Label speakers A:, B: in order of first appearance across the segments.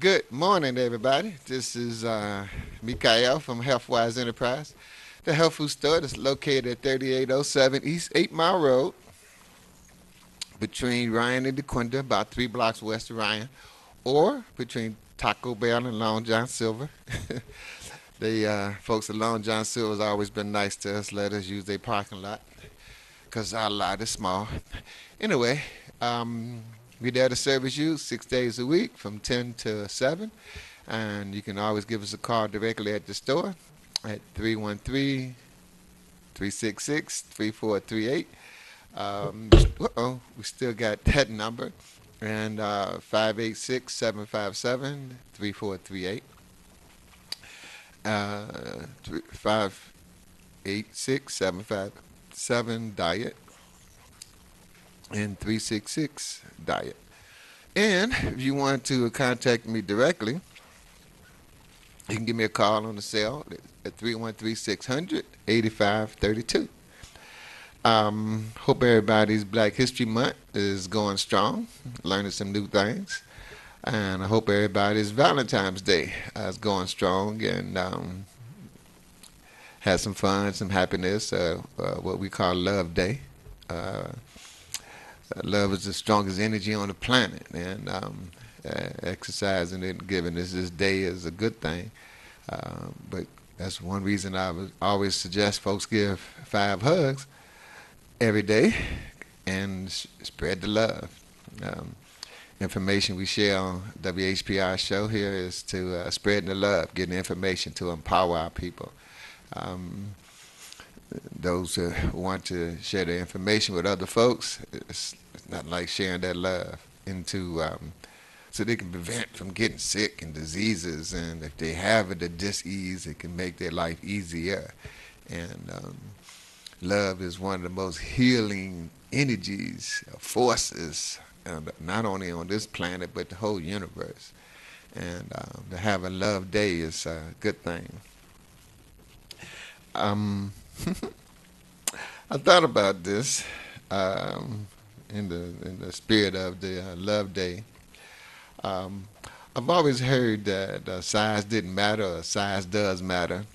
A: Good morning, everybody. This is Mikael from Healthwise Enterprise, the health food store that's located at 3807 East 8 Mile Road between Ryan and DeQuinta, about 3 blocks west of Ryan, or between Taco Bell and Long John Silver. The folks at Long John Silver has always been nice to us, let us use their parking lot because our lot is small. Anyway, um, we're there to service you 6 days a week from 10 to 7. And you can always give us a call directly at the store at 313-366-3438. We still got that number. And 586-757-3438. 586-757-DIET and 366-DIET. And if you want to contact me directly, you can give me a call on the cell at 313-600-8532. Hope everybody's Black History Month is going strong, learning some new things. And I hope everybody's Valentine's Day is going strong and has some fun, some happiness, what we call Love Day. Uh, Love is the strongest energy on the planet, and exercising it and giving this day is a good thing. But that's one reason I would always suggest folks give 5 hugs every day and spread the love. Um, Information we share on WHPR show here is to spread the love, getting information to empower our people. Um, those who want to share their information with other folks, it's not like sharing that love into so they can prevent from getting sick and diseases, and if they have it, a disease, it can make their life easier. And love is one of the most healing energies, forces, not only on this planet but the whole universe. And to have a love day is a good thing. Um, I thought about this in the spirit of the Love Day. Um, I've always heard that size didn't matter or size does matter.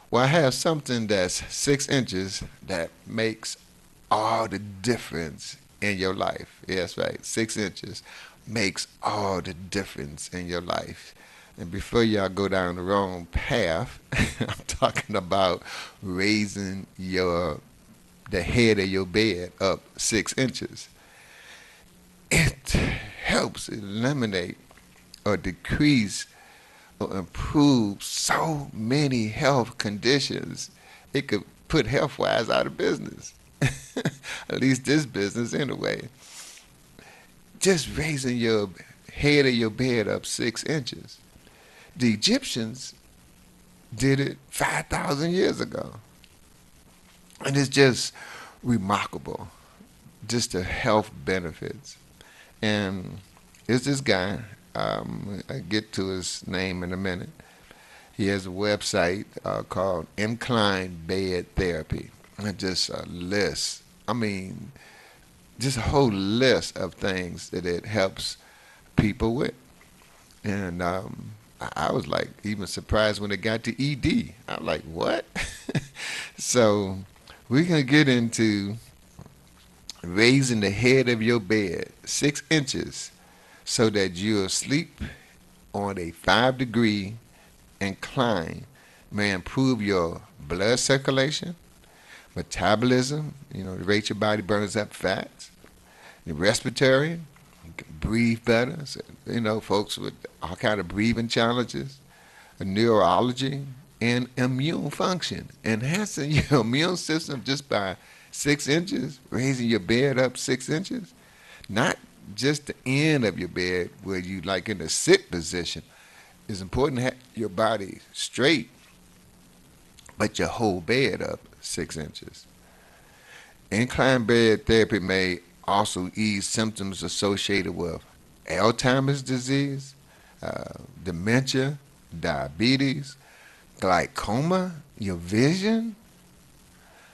A: Well, I have something that's 6 inches that makes all the difference in your life. Yes, right. 6 inches makes all the difference in your life. And before y'all go down the wrong path, I'm talking about raising your the head of your bed up 6 inches. It helps eliminate or decrease or improve so many health conditions. It could put Healthwise out of business. At least this business anyway. Just raising your head of your bed up 6 inches. The Egyptians did it 5,000 years ago. And it's just remarkable, just the health benefits. And it's this guy, I get to his name in a minute. He has a website called Incline Bed Therapy. And just a list. I mean, just a whole list of things that it helps people with. And I was like even surprised when it got to ED. I was like, what? So we're going to get into raising the head of your bed 6 inches so that you'll sleep on a 5-degree incline may improve your blood circulation, metabolism, the rate your body burns up fats, the respiratory, you can breathe better. So, folks with all kind of breathing challenges, neurology, and immune function. Enhancing your immune system just by 6 inches, raising your bed up 6 inches, not just the end of your bed where you like in the sit position. It's important to have your body straight, but your whole bed up 6 inches. Incline bed therapy may also ease symptoms associated with Alzheimer's disease, dementia, diabetes, glaucoma, your vision,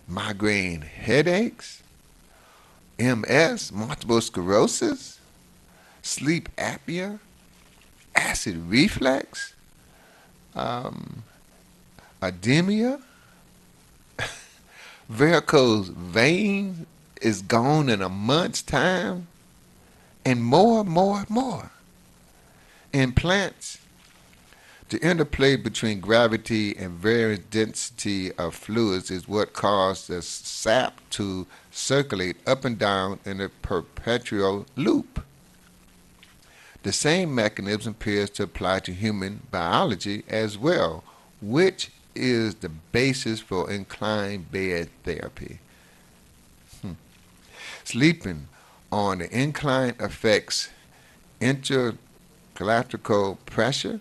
A: migraine headaches, MS, multiple sclerosis, sleep apnea, acid reflux, um, edema, varicose vein is gone in a month's time, and more. In plants, the interplay between gravity and various density of fluids is what causes the sap to circulate up and down in a perpetual loop. The same mechanism appears to apply to human biology as well, which is the basis for inclined bed therapy. Sleeping on the incline affects intergalactical pressure.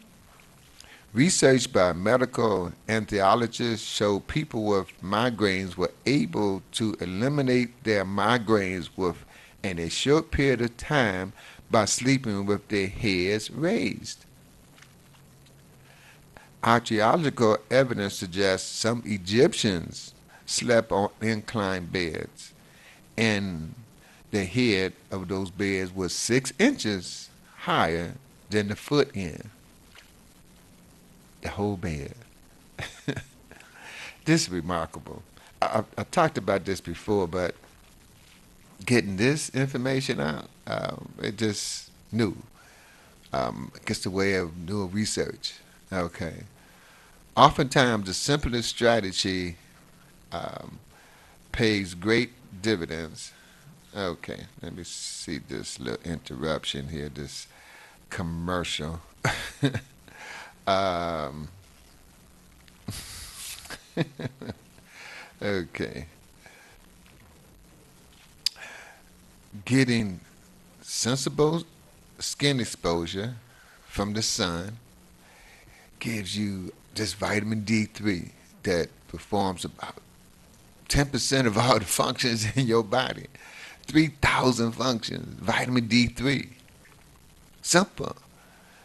A: Research by medical anthologists show people with migraines were able to eliminate their migraines within a short period of time by sleeping with their heads raised. Archaeological evidence suggests some Egyptians slept on inclined beds, and the head of those beds was 6 inches higher than the foot end. The whole bed. This is remarkable. I talked about this before, but getting this information out, it just new. Gets the way of new research. Okay. Oftentimes, the simplest strategy um, pays great dividends. Okay, let me see this little interruption here, this commercial. um, okay. Getting sensible skin exposure from the sun gives you this vitamin D3 that performs about 10% of all the functions in your body. 3,000 functions, vitamin D3. Simple.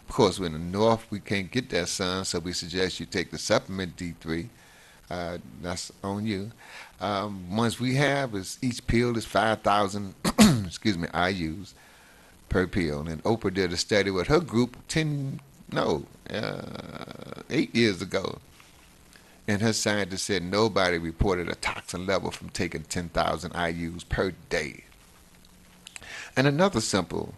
A: Of course, we're in the north, we can't get that sun, so we suggest you take the supplement D3. That's on you. Ones we have is each pill is 5,000 excuse me, IUs per pill. And Oprah did a study with her group 8 years ago. And her scientist said nobody reported a toxin level from taking 10,000 IUs per day. And another simple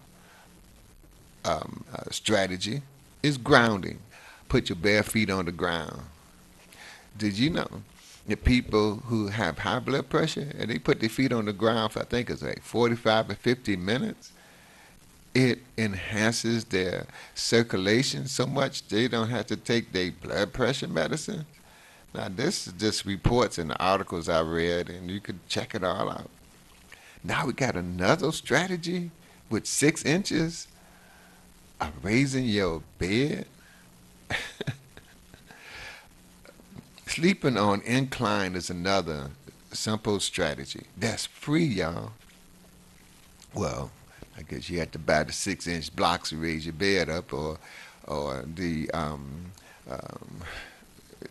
A: strategy is grounding. Put your bare feet on the ground. Did you know that people who have high blood pressure and they put their feet on the ground for I think it's like 45 or 50 minutes, it enhances their circulation so much they don't have to take their blood pressure medicine? Now this is just reports and articles I read, and you could check it all out. Now we got another strategy with 6 inches of raising your bed. Sleeping on incline is another simple strategy. That's free, y'all. Well, I guess you have to buy the 6 inch blocks to raise your bed up, or the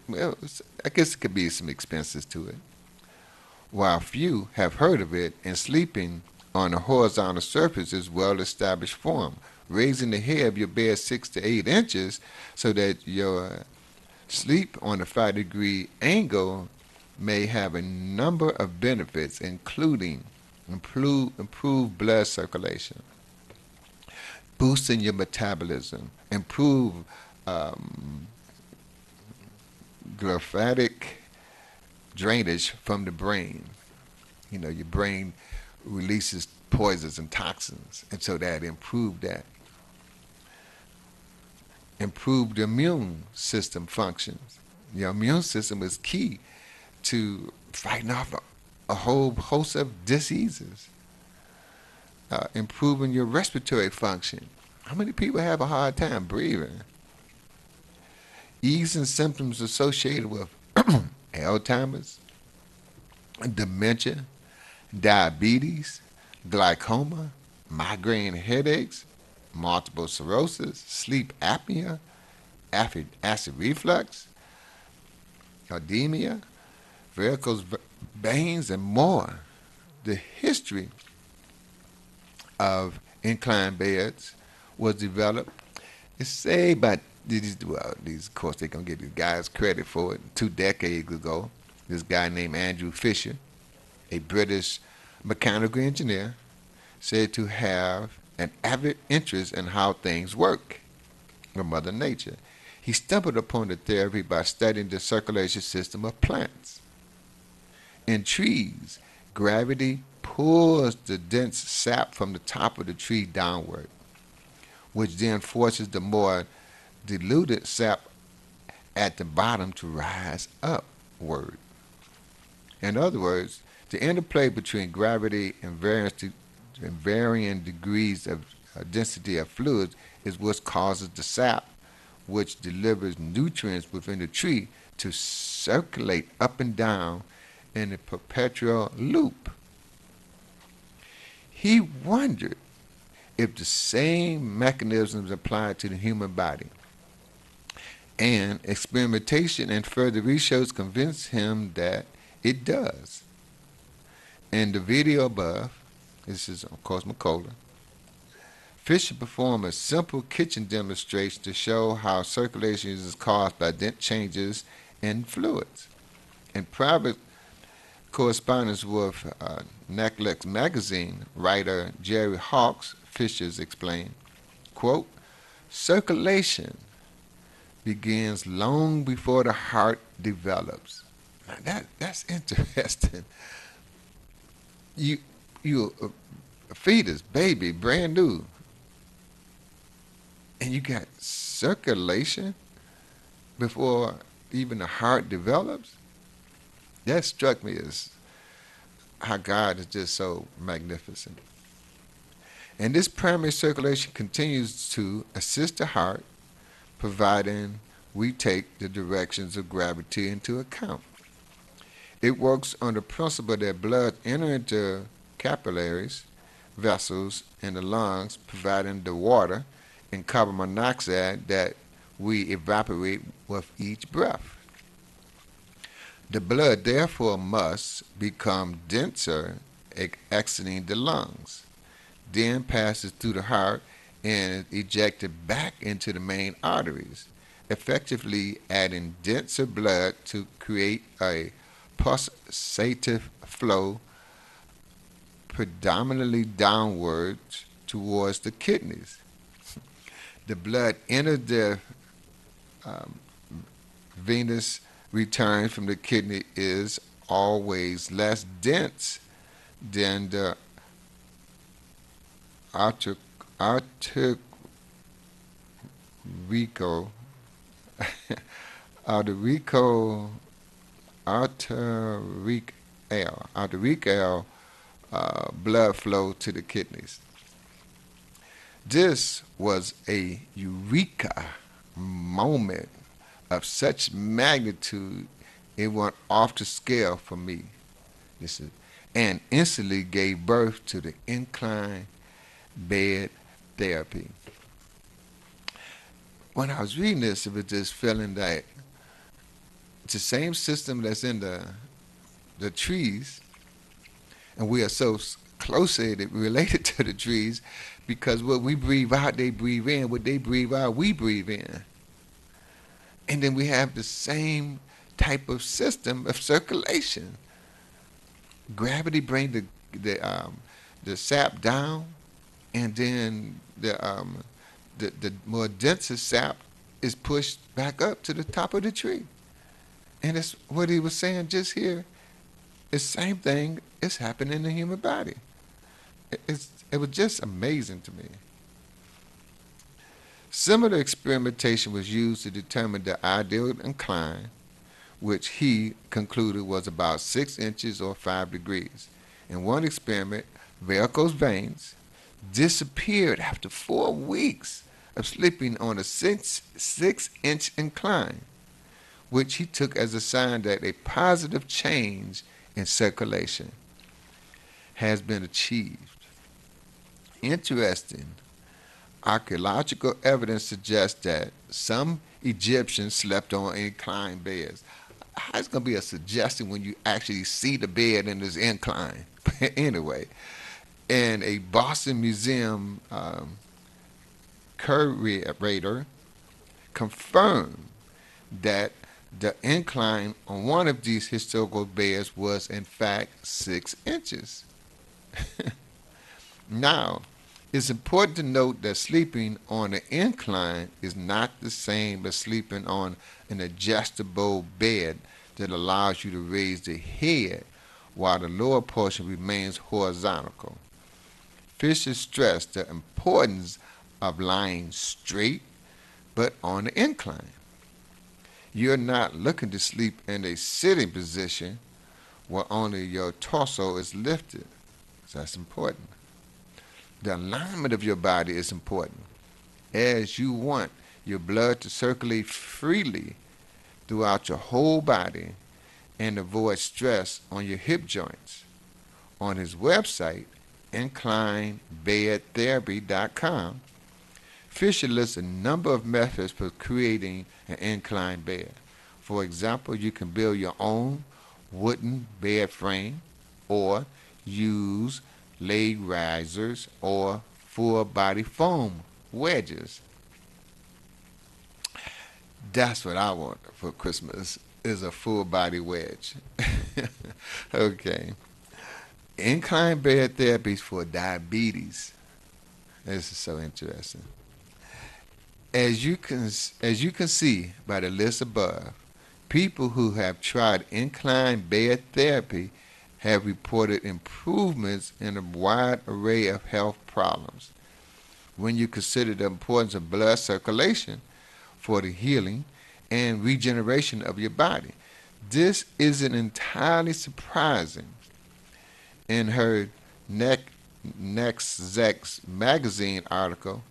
A: well, I guess it could be some expenses to it. While few have heard of it, and sleeping on a horizontal surface is well-established form, raising the head of your bed 6 to 8 inches so that your sleep on a 5-degree angle may have a number of benefits, including improved blood circulation, boosting your metabolism, improve um, lymphatic drainage from the brain. You know, your brain releases poisons and toxins, and so that improved that. Improved immune system functions. Your immune system is key to fighting off a whole host of diseases. Improving your respiratory function. How many people have a hard time breathing? Easing symptoms associated with Alzheimer's, dementia, diabetes, glaucoma, migraine headaches, multiple sclerosis, sleep apnea, acid reflux, edema, varicose veins, and more. The history of inclined beds was developed It's say by these of course they're gonna give these guys credit for it. 2 decades ago, this guy named Andrew Fisher, a British mechanical engineer, said to have an avid interest in how things work with Mother Nature. He stumbled upon the theory by studying the circulation system of plants. In trees, gravity pulls the dense sap from the top of the tree downward, which then forces the more diluted sap at the bottom to rise upward. In other words, the interplay between gravity and varying degrees of density of fluids is what causes the sap, which delivers nutrients within the tree, to circulate up and down in a perpetual loop. He wondered if the same mechanisms apply to the human body. And experimentation and further research convinced him that it does. In the video above, this is of course Macola, Fisher performed a simple kitchen demonstration to show how circulation is caused by dent changes in fluids. In private correspondence with Necklace magazine writer Jerry Hawks, Fisher explained, quote, circulation begins long before the heart develops. Now that's interesting. You a fetus, baby, brand new, and you got circulation before even the heart develops. That struck me as how God is just so magnificent. And this primary circulation continues to assist the heart, providing we take the directions of gravity into account. It works on the principle that blood enters into capillaries, vessels in the lungs, providing the water and carbon monoxide that we evaporate with each breath. The blood therefore must become denser, exiting the lungs, then passes through the heart and is ejected back into the main arteries, effectively adding denser blood to create a pulsative flow predominantly downwards towards the kidneys. The blood enters the venous return from the kidney is always less dense than the arterial arterial arterial blood flow to the kidneys. This was a eureka moment of such magnitude it went off the scale for me. And instantly gave birth to the incline bed therapy. When I was reading this, it was just feeling that it's the same system that's in the trees, and we are so closely related to the trees because what we breathe out, they breathe in. What they breathe out, we breathe in. And then we have the same type of system of circulation. Gravity brings the sap down, and then the more denser sap is pushed back up to the top of the tree. And it's what he was saying just here. It's the same thing is happening in the human body. It was just amazing to me. Similar experimentation was used to determine the ideal incline, which he concluded was about 6 inches or 5 degrees. In one experiment, varicose veins disappeared after 4 weeks of sleeping on a 6-inch incline, which he took as a sign that a positive change in circulation has been achieved. Interesting. Archaeological evidence suggests that some Egyptians slept on inclined beds. How is it going to be a suggestion when you actually see the bed in this incline? Anyway, and a Boston museum curator confirmed that the incline on one of these historical beds was in fact 6 inches. Now, it's important to note that sleeping on an incline is not the same as sleeping on an adjustable bed that allows you to raise the head while the lower portion remains horizontal. Fisher stressed the importance of lying straight but on the incline. You're not looking to sleep in a sitting position where only your torso is lifted. So that's important. The alignment of your body is important, as you want your blood to circulate freely throughout your whole body and avoid stress on your hip joints. On his website, inclinebedtherapy.com, Fisher lists a number of methods for creating an inclined bed. For example, you can build your own wooden bed frame or use leg risers or full body foam wedges. That's what I want for Christmas, is a full body wedge. Okay. Incline bed therapy for diabetes. This is so interesting. As you can see by the list above, people who have tried incline bed therapy have reported improvements in a wide array of health problems. When you consider the importance of blood circulation for the healing and regeneration of your body, this isn't entirely surprising. In her Next Zex magazine article,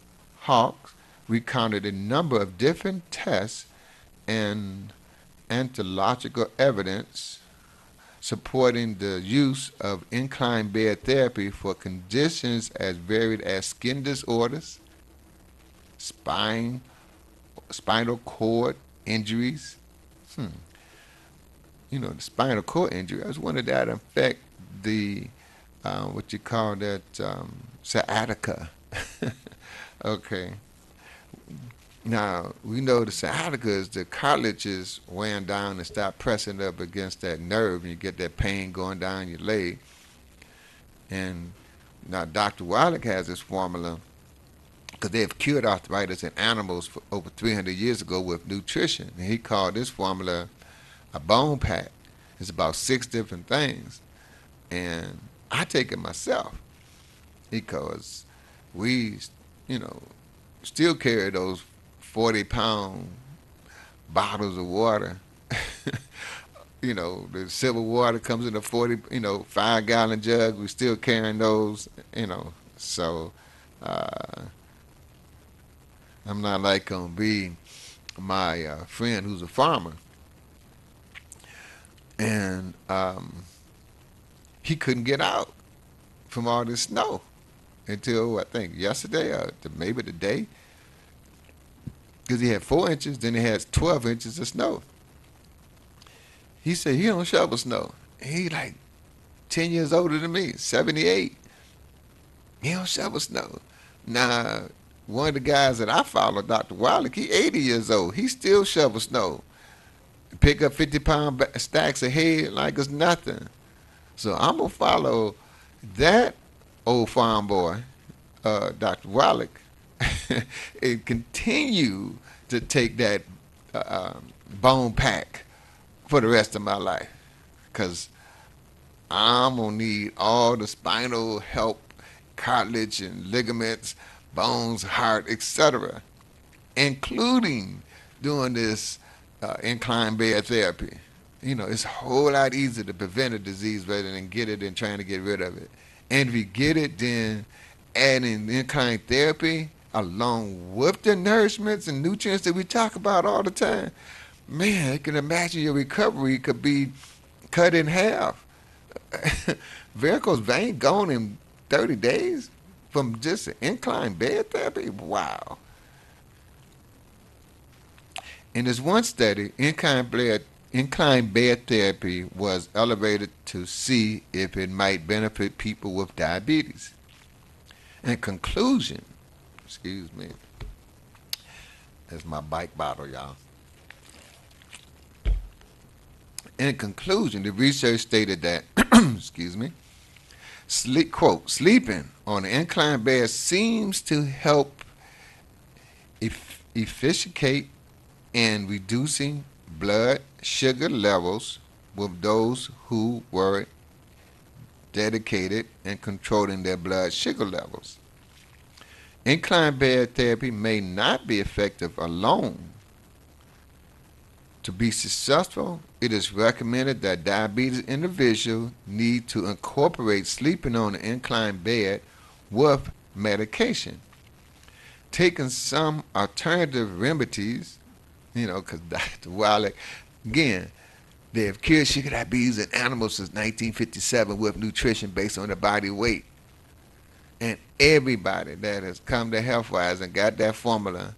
A: Hawks recounted a number of different tests and anthological evidence supporting the use of incline bed therapy for conditions as varied as skin disorders, spinal cord injuries. The spinal cord injury, I was wondering that affect the, what you call that, sciatica. Okay. Now, we know the sciatica is the cartilage is weighing down and start pressing up against that nerve, and you get that pain going down your leg. And now Dr. Wallach has this formula, because they have cured arthritis in animals for over 300 years ago with nutrition. And he called this formula a bone pack. It's about 6 different things. And I take it myself because we, still carry those 40-pound bottles of water. The silver water comes in a 5-gallon jug. We're still carrying those, So I'm not like going to be my friend who's a farmer. And he couldn't get out from all this snow until, I think, yesterday or maybe today. Because he had 4 inches, then he has 12 inches of snow. He said he don't shovel snow. He like 10 years older than me, 78. He don't shovel snow. Now, one of the guys that I follow, Dr. Wallach, he 80 years old. He still shovels snow. Pick up 50-pound stacks of hay like it's nothing. So I'm going to follow that old farm boy, Dr. Wallach, and continue to take that bone pack for the rest of my life, because I'm going to need all the spinal help, cartilage and ligaments, bones, heart, etc., including doing this incline bed therapy. It's a whole lot easier to prevent a disease rather than get it and trying to get rid of it. And if you get it, then adding incline therapy along with the nourishments and nutrients that we talk about all the time, man, I can imagine your recovery could be cut in half. Varicose vein gone in 30 days from just incline bed therapy? Wow. In this one study, incline bed therapy was elevated to see if it might benefit people with diabetes. In conclusion, That's my bike bottle, y'all. In conclusion, the research stated that, excuse me, quote, sleeping on an inclined bed seems to help efficient in reducing blood sugar levels with those who were dedicated in controlling their blood sugar levels. Inclined bed therapy may not be effective alone. To be successful, it is recommended that diabetes individuals need to incorporate sleeping on an inclined bed with medication. Taking some alternative remedies, because Dr. Wallach, again, they have cured sugar diabetes in animals since 1957 with nutrition based on the body weight. And everybody that has come to Healthwise and got that formula,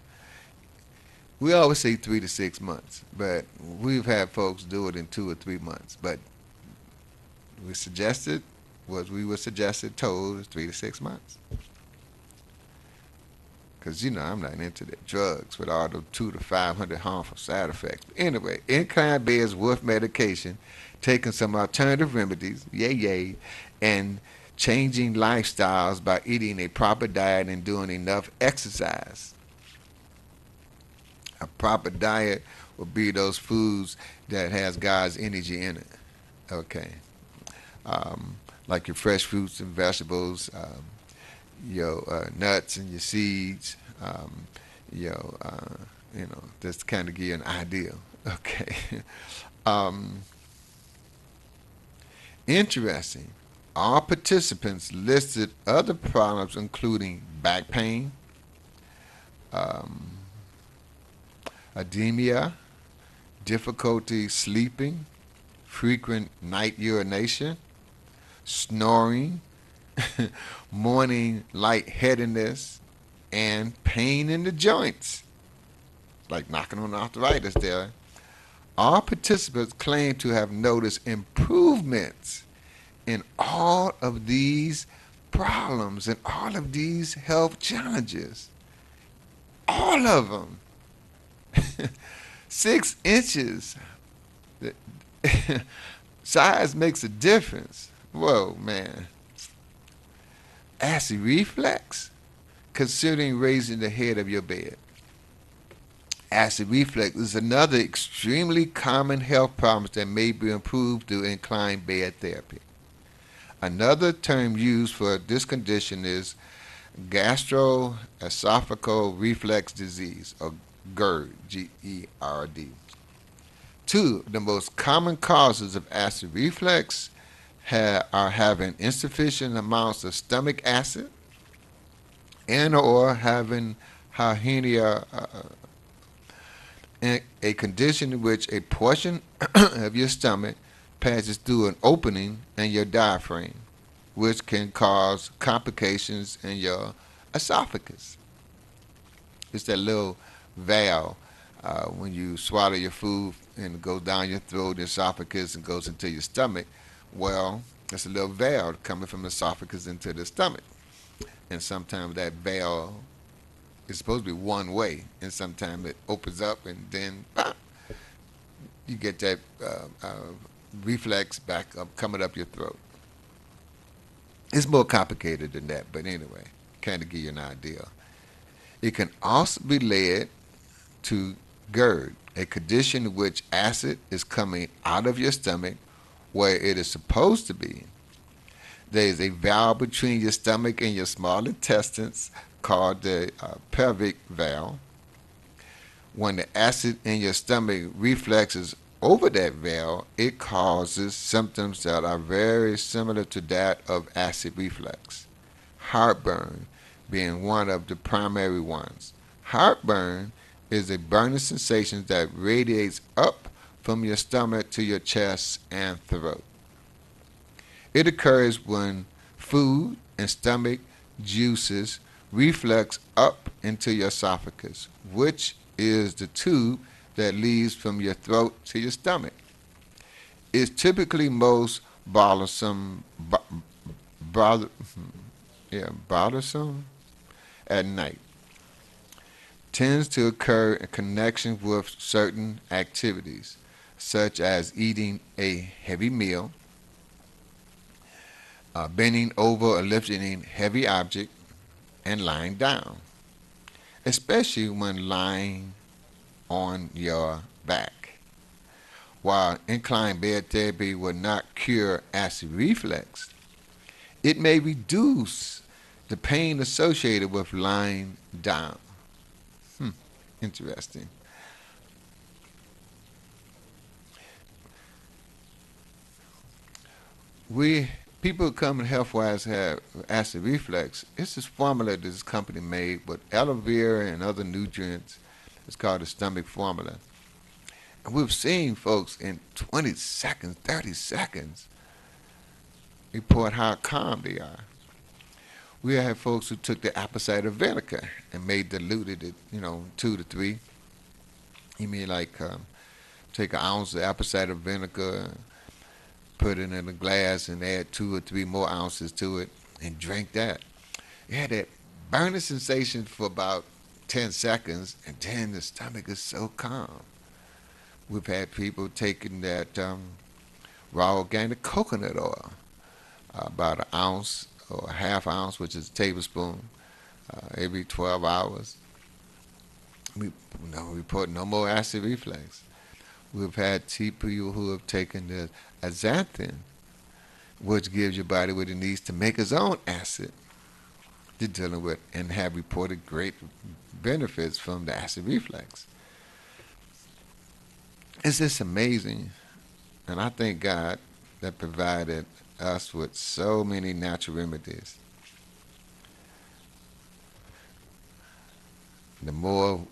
A: we always say 3 to 6 months, but we've had folks do it in 2 or 3 months. But we suggested, what we were suggested, told is 3 to 6 months. Because, I'm not into the drugs with all the 200 to 500 harmful side effects. But anyway, inclined beds with medication, taking some alternative remedies, yay, and changing lifestyles by eating a proper diet and doing enough exercise. A proper diet would be those foods that has God's energy in it. Okay. Like your fresh fruits and vegetables, your nuts and your seeds, just to kind of give you an idea. Okay. Interesting. All participants listed other problems including back pain, edema, difficulty sleeping, frequent night urination, snoring, morning lightheadedness, and pain in the joints, like knocking on arthritis there. All participants claim to have noticed improvements in all of these problems and all of these health challenges. All of them. 6 inches. Size makes a difference. Whoa, man. Acid reflux, considering raising the head of your bed. Acid reflux is another extremely common health problem that may be improved through inclined bed therapy. Another term used for this condition is gastroesophageal reflux disease, or GERD, G-E-R-D. 2 of the most common causes of acid reflux are having insufficient amounts of stomach acid and or having hernia, a condition in which a portion of your stomach passes through an opening in your diaphragm, which can cause complications in your esophagus. It's that little valve when you swallow your food and it goes down your throat, the esophagus, and goes into your stomach. Well, it's a little valve coming from the esophagus into the stomach. And sometimes that valve is supposed to be one way, and sometimes it opens up and then you get that reflex back up, coming up your throat. It's more complicated than that, but anyway, kind of give you an idea. It can also be led to GERD, a condition in which acid is coming out of your stomach where it is supposed to be. There is a valve between your stomach and your small intestines called the pelvic valve. When the acid in your stomach reflexes over that valve, it causes symptoms that are very similar to that of acid reflux. Heartburn being one of the primary ones. Heartburn is a burning sensation that radiates up from your stomach to your chest and throat. It occurs when food and stomach juices reflux up into your esophagus, which is the tube that leads from your throat to your stomach. It's typically most bothersome at night. tends to occur in connection with certain activities, such as eating a heavy meal, bending over or lifting a heavy object, and lying down, especially when lying on your back. While incline bed therapy will not cure acid reflux, it may reduce the pain associated with lying down. Hmm, interesting. We people who come in Healthwise have acid reflux. It's this formula that this company made with aloe vera and other nutrients. It's called the stomach formula. And we've seen folks in 20 seconds, 30 seconds report how calm they are. We had folks who took the apple cider vinegar and made diluted it, 2 to 3. You mean like take an ounce of apple cider vinegar, put it in a glass, and add 2 or 3 more ounces to it, and drink that. You had that burning sensation for about 10 seconds, and then the stomach is so calm. We've had people taking that raw organic coconut oil, about an ounce or a half ounce, which is a tablespoon, every 12 hours. We report no more acid reflux. We've had people who have taken the azanthin, which gives your body what it needs to make its own acid, to dealing with, and have reported great benefits from the acid reflux. It's just amazing, and I thank God that provided us with so many natural remedies. The more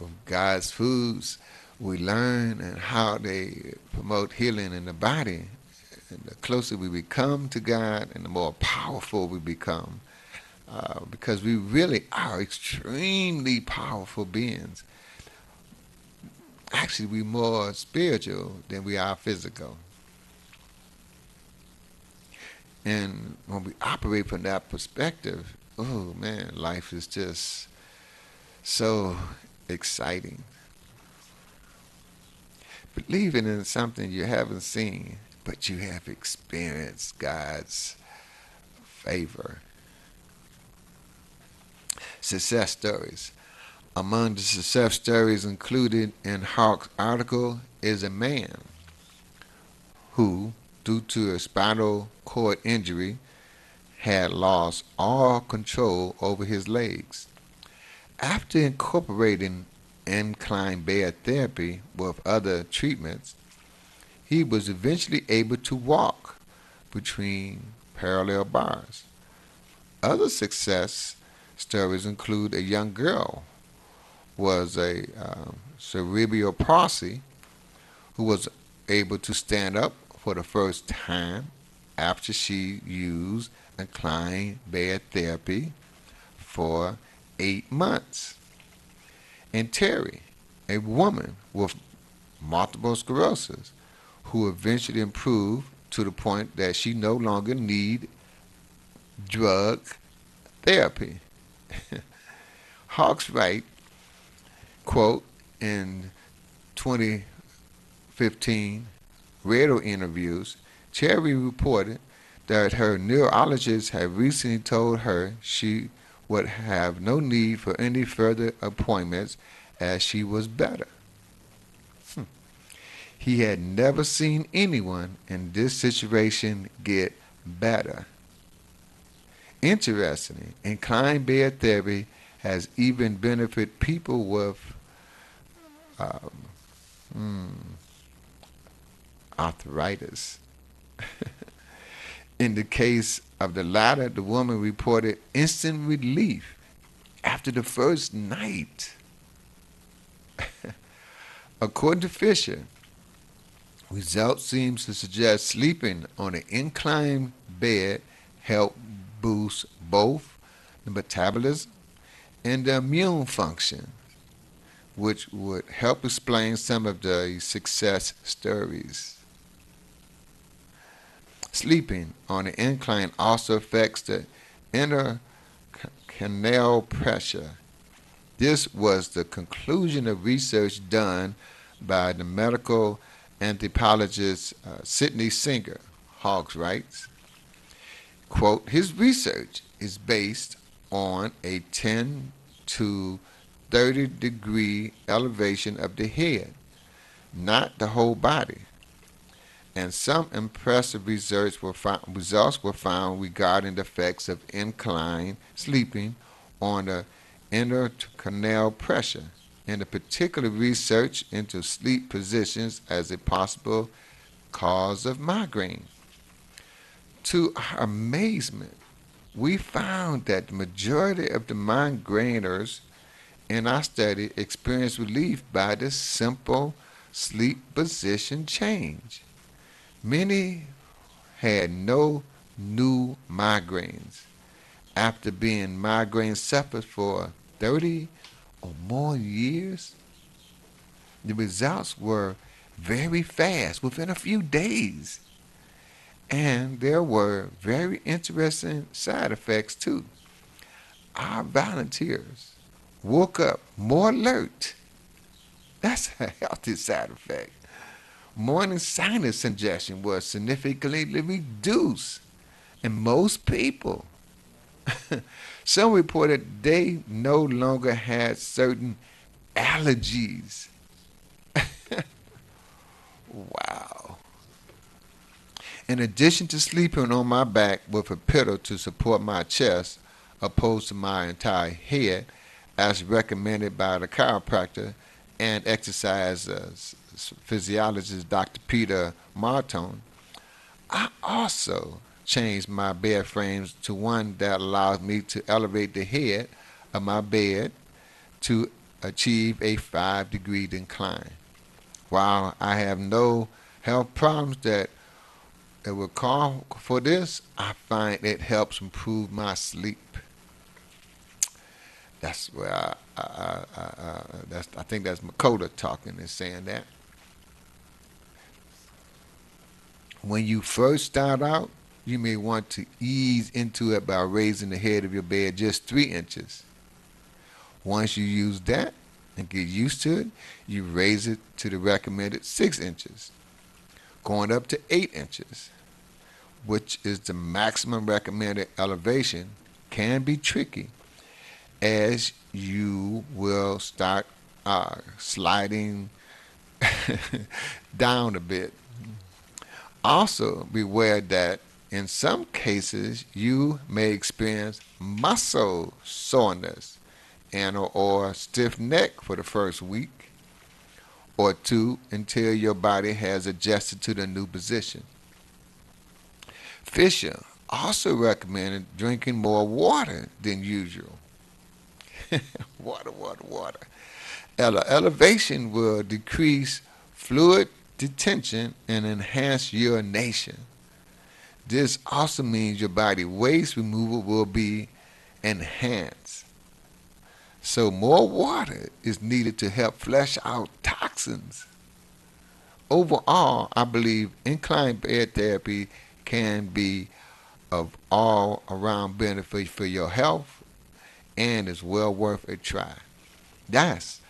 A: of God's foods we learn and how they promote healing in the body, and the closer we become to God and the more powerful we become, because we really are extremely powerful beings. Actually, we're more spiritual than we are physical. And when we operate from that perspective, oh man, life is just so exciting. Believing in something you haven't seen, but you have experienced God's favor. Success stories. Among the success stories included in Hawk's article is a man who, due to a spinal cord injury, had lost all control over his legs. After incorporating incline bed therapy with other treatments, he was eventually able to walk between parallel bars. Other success stories include a young girl was a cerebral palsy who was able to stand up for the first time after she used incline bed therapy for 8 months. And Terry, a woman with multiple sclerosis, who eventually improved to the point that she no longer need drug therapy. Hawks write, quote, in 2015 radio interviews, Cherry reported that her neurologist had recently told her she would have no need for any further appointments as she was better. He had never seen anyone in this situation get better. Interestingly, incline bed therapy has even benefited people with um, hmm, arthritis. In the case of the latter, the woman reported instant relief after the first night. According to Fisher, results seem to suggest sleeping on an inclined bed help boost both the metabolism and the immune function, which would help explain some of the success stories. Sleeping on an incline also affects the inner canal pressure, This was the conclusion of research done by the medical anthropologist Sidney Singer. Hawks writes, quote, his research is based on a 10 to 30-degree elevation of the head, not the whole body. And some impressive results were found regarding the effects of inclined sleeping on the intracranial pressure, and a particular research into sleep positions as a possible cause of migraine. To our amazement, we found that the majority of the migraineurs in our study experienced relief by this simple sleep position change. Many had no new migraines after being migraine sufferers for 30 or more years. The results were very fast, within a few days. And there were very interesting side effects too. Our volunteers woke up more alert. That's a healthy side effect. Morning sinus congestion was significantly reduced in most people. Some reported they no longer had certain allergies. Wow. In addition to sleeping on my back with a pillow to support my chest, opposed to my entire head, as recommended by the chiropractor and exercise physiologist Dr. Peter Martone, I also changed my bed frames to one that allows me to elevate the head of my bed to achieve a 5-degree incline. While I have no health problems that will call for this, I find it helps improve my sleep. That's where I think that's Makota talking and saying that. When you first start out, you may want to ease into it by raising the head of your bed just 3 inches. Once you use that and get used to it, you raise it to the recommended 6 inches, going up to 8 inches, which is the maximum recommended elevation, can be tricky as you will start sliding down a bit. Also, beware that in some cases you may experience muscle soreness and or stiff neck for the first week or two until your body has adjusted to the new position. Fisher also recommended drinking more water than usual. Water, water, water. Elevation will decrease fluid detention and enhance urination. This also means your body waste removal will be enhanced. So more water is needed to help flush out toxins. Overall, I believe incline bed therapy can be of all around benefit for your health and is well worth a try. That's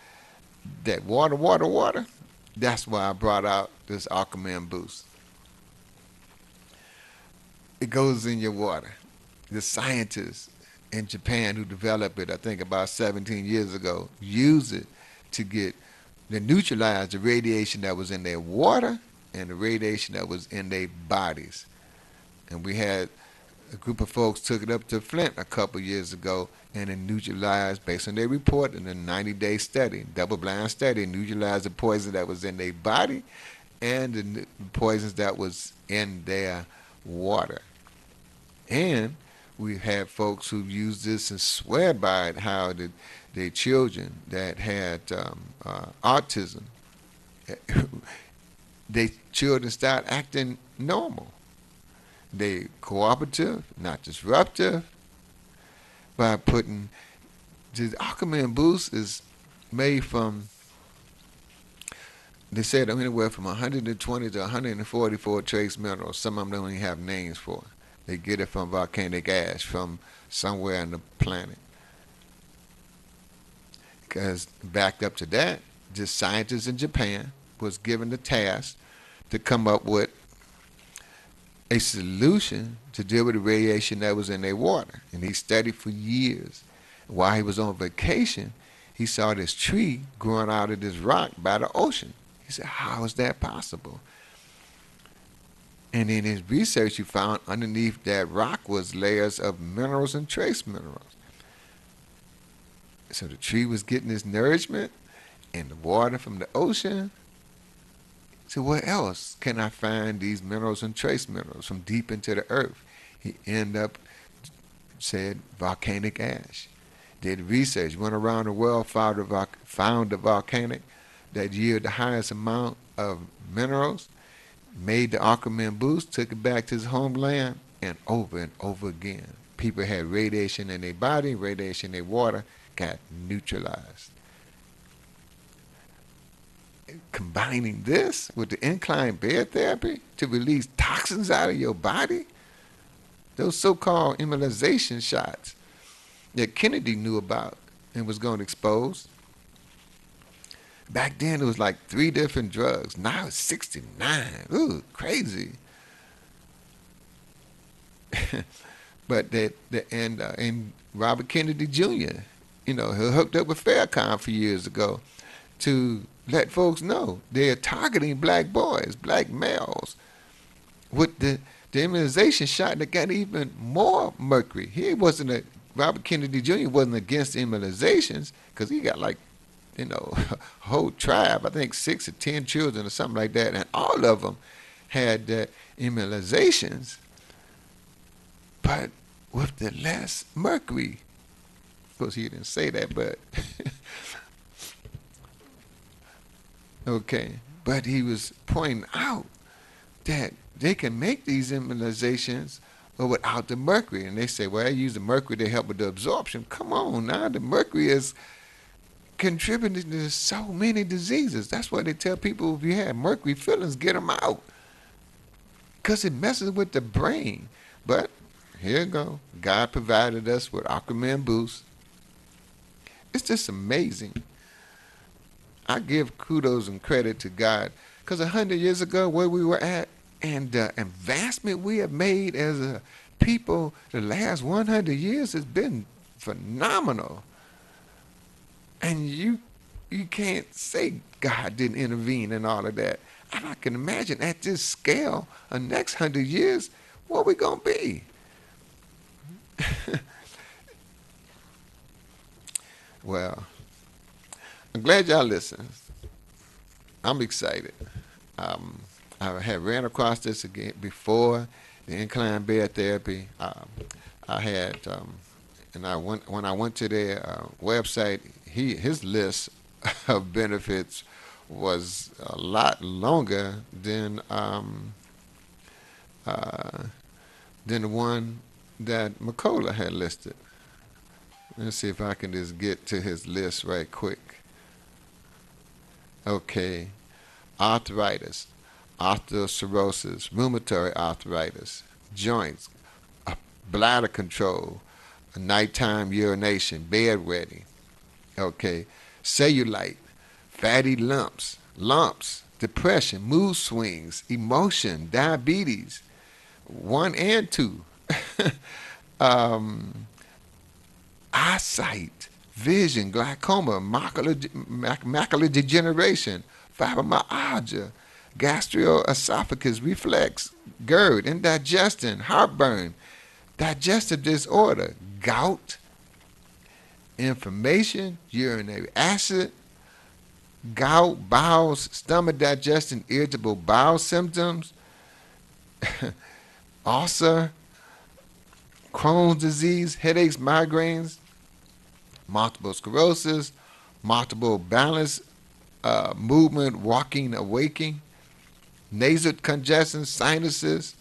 A: that water, water, water. That's why I brought out this Aquaman Boost. It goes in your water. The scientists in Japan who developed it, I think about 17 years ago, used it to get to neutralize the radiation that was in their water and the radiation that was in their bodies. And we had a group of folks took it up to Flint a couple years ago and it neutralized, based on their report in a 90-day study, double-blind study, neutralized the poison that was in their body and the poisons that was in their water. And we had folks who used this and swear by it, how their children that had autism, their children start acting normal. They cooperative, not disruptive, by putting the Aquaman Boost is made from, they said anywhere from 120 to 144 trace minerals. Some of them don't even have names for it. They get it from volcanic ash from somewhere on the planet. Because backed up to that, just scientists in Japan was given the task to come up with a solution to deal with the radiation that was in their water. And he studied for years. While he was on vacation, he saw this tree growing out of this rock by the ocean. He said, how is that possible? And in his research, he found underneath that rock was layers of minerals and trace minerals. So the tree was getting its nourishment and the water from the ocean. So where else can I find these minerals and trace minerals from deep into the earth? He ended up, said, volcanic ash. Did research, went around the world, found the volcanic that yielded the highest amount of minerals, made the Aquaman boost, took it back to his homeland, and over again. People had radiation in their body, radiation in their water, got neutralized. Combining this with the incline bed therapy to release toxins out of your body, those so-called immunization shots that Kennedy knew about and was going to expose. Back then it was like 3 different drugs. Now it's 69. Ooh, crazy. But and Robert Kennedy Jr., he hooked up with Farrakhan a few years ago to let folks know they're targeting black boys, black males, with the immunization shot that got even more mercury. Robert Kennedy Jr. wasn't against immunizations because he got a whole tribe, I think 6 or 10 children or something like that, and all of them had immunizations, but with the less mercury. Of course, he didn't say that, but okay. But he was pointing out that they can make these immunizations without the mercury. And they say, well, I use the mercury to help with the absorption. Come on now, the mercury is contributing to so many diseases. That's why they tell people if you have mercury fillings, get them out. Because it messes with the brain. But here you go. God provided us with Aquaman Boost. It's just amazing. I give kudos and credit to God. Because 100 years ago, where we were at, and the advancement we have made as a people the last 100 years has been phenomenal. And you can't say God didn't intervene in all of that. And I can imagine at this scale, the next 100 years, what we going to be? Well, I'm glad y'all listened. I'm excited. I had ran across this again before the incline bed therapy. I had, when I went to their website, his list of benefits was a lot longer than the one that McCullough had listed. Let's see if I can just get to his list right quick. Okay, arthritis, osteoporosis, rheumatoid arthritis, joints, bladder control, nighttime urination, bedwetting. Okay, cellulite, fatty lumps, depression, mood swings, emotion, diabetes, 1 and 2, eyesight, vision, glaucoma, macular degeneration, fibromyalgia, gastroesophagus reflux, GERD, indigestion, heartburn, digestive disorder, gout, inflammation, urinary acid, gout, bowels, stomach digestion, irritable bowel symptoms, ulcer, Crohn's disease, headaches, migraines, multiple sclerosis, multiple balance, movement, walking, awaking, nasal congestion, sinuses,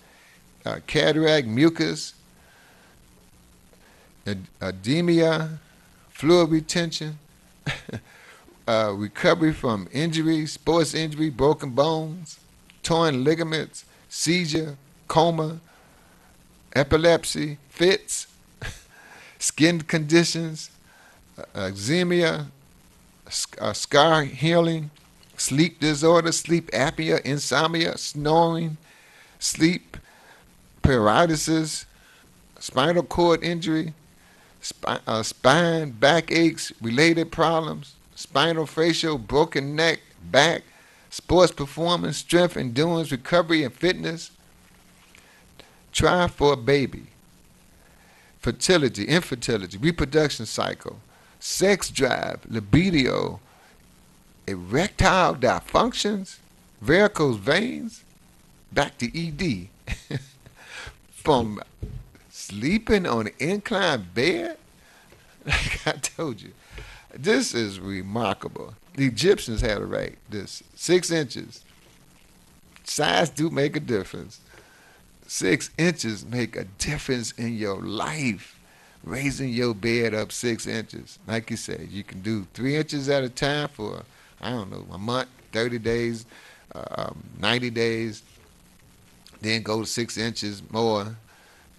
A: cataract, mucus, edema, fluid retention, recovery from injury, sports injury, broken bones, torn ligaments, seizure, coma, epilepsy, fits, skin conditions, eczema, scar healing, sleep disorder, sleep apnea, insomnia, snoring, sleep paralysis, spinal cord injury, spine, backaches, related problems, spinal fascial, broken neck, back, sports performance, strength, endurance, recovery, and fitness. Try for a baby. Fertility, infertility, reproduction cycle, sex drive, libido, erectile dysfunctions, varicose veins, back to ED. From sleeping on an inclined bed, like I told you, this is remarkable. The Egyptians had it right. This 6 inches. Size do make a difference. 6 inches make a difference in your life. Raising your bed up 6 inches. Like you said, you can do 3 inches at a time for, I don't know, a month, 30 days, 90 days, then go to 6 inches more.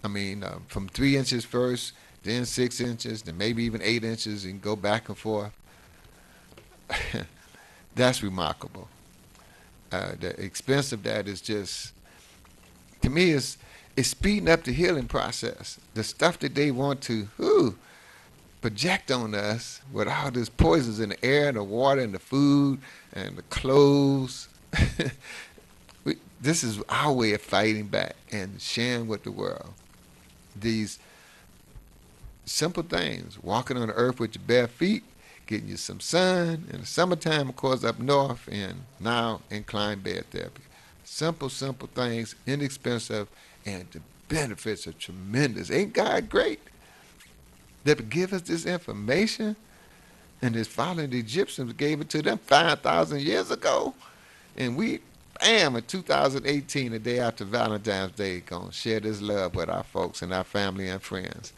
A: I mean, from 3 inches first, then 6 inches, then maybe even 8 inches, and go back and forth. That's remarkable. The expense of that is just, to me, it's speeding up the healing process. The stuff that they want to project on us with all this poisons in the air and the water and the food and the clothes. This is our way of fighting back and sharing with the world these simple things. Walking on the earth with your bare feet, getting you some sun in the summertime, of course, up north, and now inclined bed therapy. Simple, simple things, inexpensive, and the benefits are tremendous. Ain't God great that give us this information? And this following the Egyptians gave it to them 5,000 years ago. And we, bam, in 2018, the day after Valentine's Day, gonna share this love with our folks and our family and friends.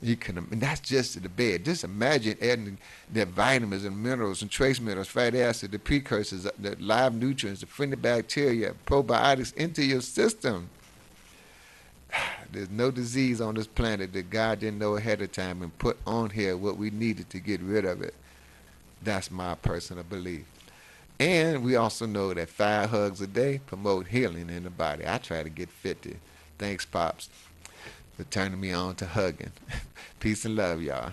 A: And that's just the bed. Just imagine adding the vitamins and minerals and trace minerals, fatty acid, the precursors, the live nutrients, the friendly bacteria, probiotics into your system. There's no disease on this planet that God didn't know ahead of time and put on here what we needed to get rid of it. That's my personal belief. And we also know that 5 hugs a day promote healing in the body. I try to get 50. Thanks, Pops, for turning me on to hugging. Peace and love, y'all.